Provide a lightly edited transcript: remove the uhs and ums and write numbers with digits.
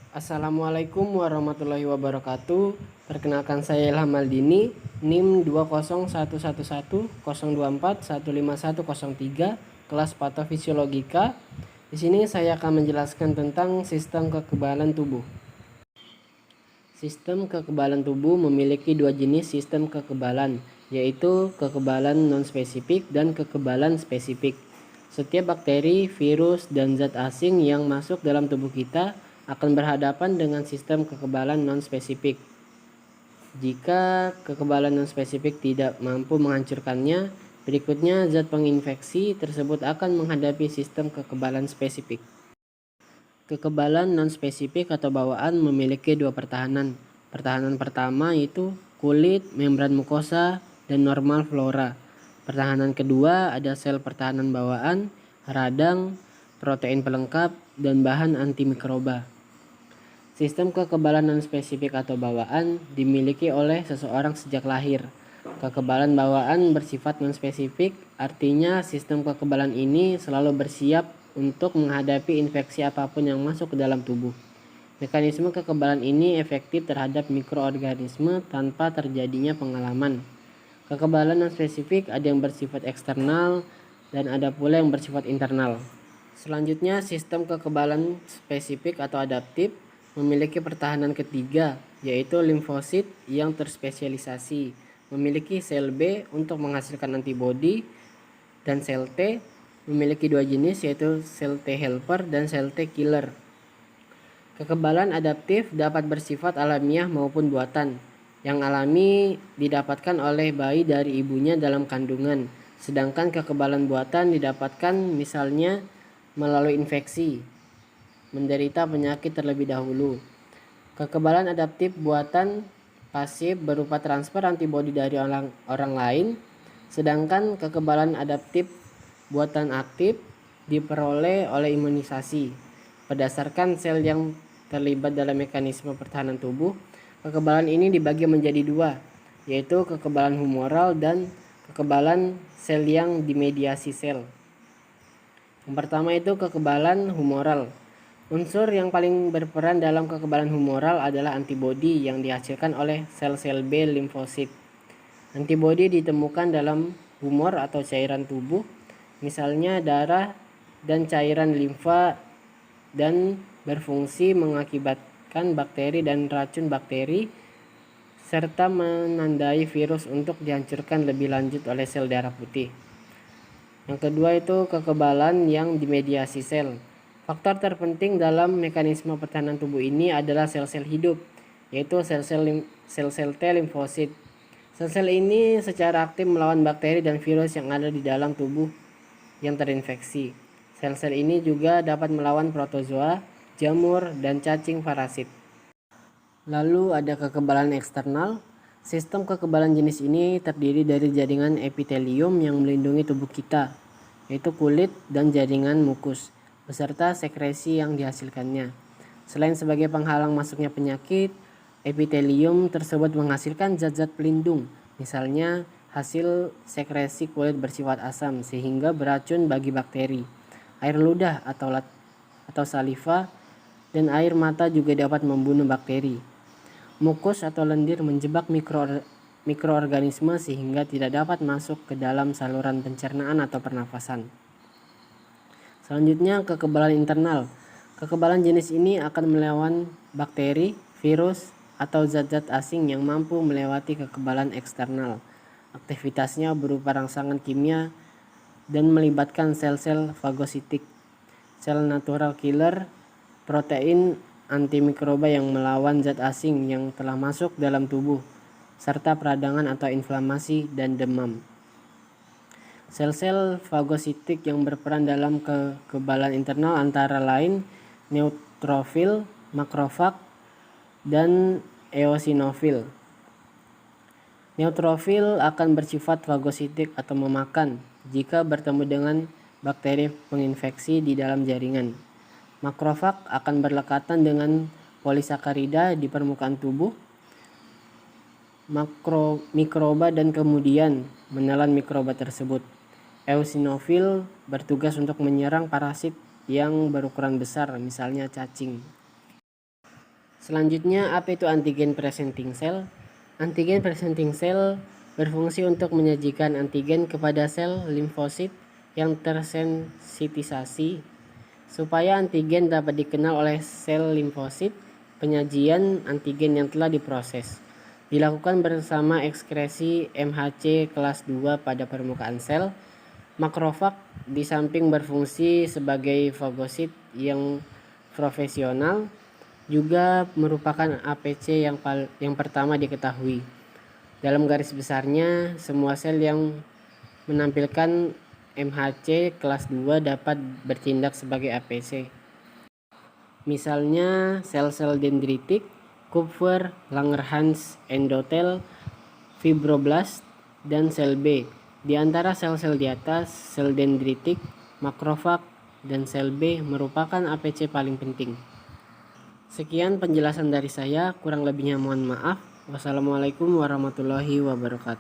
Assalamualaikum warahmatullahi wabarakatuh. Perkenalkan saya Ilham Maldini, NIM 2011024151003, kelas Patofisiologika. Di sini saya akan menjelaskan tentang sistem kekebalan tubuh. Sistem kekebalan tubuh memiliki dua jenis sistem kekebalan, yaitu kekebalan non-spesifik dan kekebalan spesifik. Setiap bakteri, virus, dan zat asing yang masuk dalam tubuh kita akan berhadapan dengan sistem kekebalan non-spesifik. Jika kekebalan non-spesifik tidak mampu menghancurkannya, berikutnya zat penginfeksi tersebut akan menghadapi sistem kekebalan spesifik. Kekebalan non-spesifik atau bawaan memiliki dua pertahanan. Pertahanan pertama yaitu kulit, membran mukosa, dan normal flora. Pertahanan kedua ada sel pertahanan bawaan, radang, protein pelengkap, dan bahan antimikroba. Sistem kekebalan non-spesifik atau bawaan dimiliki oleh seseorang sejak lahir. Kekebalan bawaan bersifat non-spesifik, artinya sistem kekebalan ini selalu bersiap untuk menghadapi infeksi apapun yang masuk ke dalam tubuh. Mekanisme kekebalan ini efektif terhadap mikroorganisme tanpa terjadinya pengalaman. Kekebalan non-spesifik ada yang bersifat eksternal dan ada pula yang bersifat internal. Selanjutnya, sistem kekebalan spesifik atau adaptif memiliki pertahanan ketiga, yaitu limfosit yang terspesialisasi, memiliki sel B untuk menghasilkan antibodi, dan sel T memiliki dua jenis, yaitu sel T helper dan sel T killer. Kekebalan adaptif dapat bersifat alamiah maupun buatan. Yang alami didapatkan oleh bayi dari ibunya dalam kandungan, sedangkan kekebalan buatan didapatkan misalnya melalui infeksi, menderita penyakit terlebih dahulu. Kekebalan adaptif buatan pasif berupa transfer antibodi dari orang lain, sedangkan kekebalan adaptif buatan aktif diperoleh oleh imunisasi. Berdasarkan sel yang terlibat dalam mekanisme pertahanan tubuh, kekebalan ini dibagi menjadi dua, yaitu kekebalan humoral dan kekebalan sel yang dimediasi sel. Yang pertama itu kekebalan humoral. Unsur yang paling berperan dalam kekebalan humoral adalah antibodi yang dihasilkan oleh sel-sel B limfosit. Antibodi ditemukan dalam humor atau cairan tubuh, misalnya darah dan cairan limfa, dan berfungsi mengakibatkan bakteri dan racun bakteri, serta menandai virus untuk dihancurkan lebih lanjut oleh sel darah putih. Yang kedua itu kekebalan yang dimediasi sel. Faktor terpenting dalam mekanisme pertahanan tubuh ini adalah sel-sel hidup, yaitu sel-sel T limfosit. Sel-sel ini secara aktif melawan bakteri dan virus yang ada di dalam tubuh yang terinfeksi. Sel-sel ini juga dapat melawan protozoa, jamur, dan cacing parasit. Lalu ada kekebalan eksternal. Sistem kekebalan jenis ini terdiri dari jaringan epitelium yang melindungi tubuh kita, yaitu kulit dan jaringan mukus, beserta sekresi yang dihasilkannya. Selain sebagai penghalang masuknya penyakit, epitelium tersebut menghasilkan zat-zat pelindung, misalnya hasil sekresi kulit bersifat asam sehingga beracun bagi bakteri. Air ludah atau saliva dan air mata juga dapat membunuh bakteri. Mukus atau lendir menjebak mikroorganisme sehingga tidak dapat masuk ke dalam saluran pencernaan atau pernafasan. Selanjutnya, kekebalan internal. Kekebalan jenis ini akan melawan bakteri, virus, atau zat-zat asing yang mampu melewati kekebalan eksternal. Aktivitasnya berupa rangsangan kimia dan melibatkan sel-sel fagositik, sel natural killer, protein antimikroba yang melawan zat asing yang telah masuk dalam tubuh, serta peradangan atau inflamasi dan demam. Sel-sel fagositik yang berperan dalam kekebalan internal antara lain neutrofil, makrofag, dan eosinofil. Neutrofil akan bersifat fagositik atau memakan jika bertemu dengan bakteri penginfeksi di dalam jaringan. Makrofag akan berlekatan dengan polisakarida di permukaan tubuh mikroba dan kemudian menelan mikroba tersebut. Eosinofil bertugas untuk menyerang parasit yang berukuran besar, misalnya cacing. Selanjutnya, apa itu antigen presenting cell? Antigen presenting cell berfungsi untuk menyajikan antigen kepada sel limfosit yang tersensitisasi. Supaya antigen dapat dikenal oleh sel limfosit, penyajian antigen yang telah diproses dilakukan bersama ekskresi MHC kelas 2 pada permukaan sel. Makrofag di samping berfungsi sebagai fagosit yang profesional, juga merupakan APC yang pertama diketahui. Dalam garis besarnya, semua sel yang menampilkan MHC kelas 2 dapat bertindak sebagai APC. Misalnya sel-sel dendritik, Kupfer, Langerhans, endotel, fibroblast, dan sel B. Di antara sel-sel di atas, sel dendritik, makrofag, dan sel B merupakan APC paling penting. Sekian penjelasan dari saya, kurang lebihnya mohon maaf. Wassalamualaikum warahmatullahi wabarakatuh.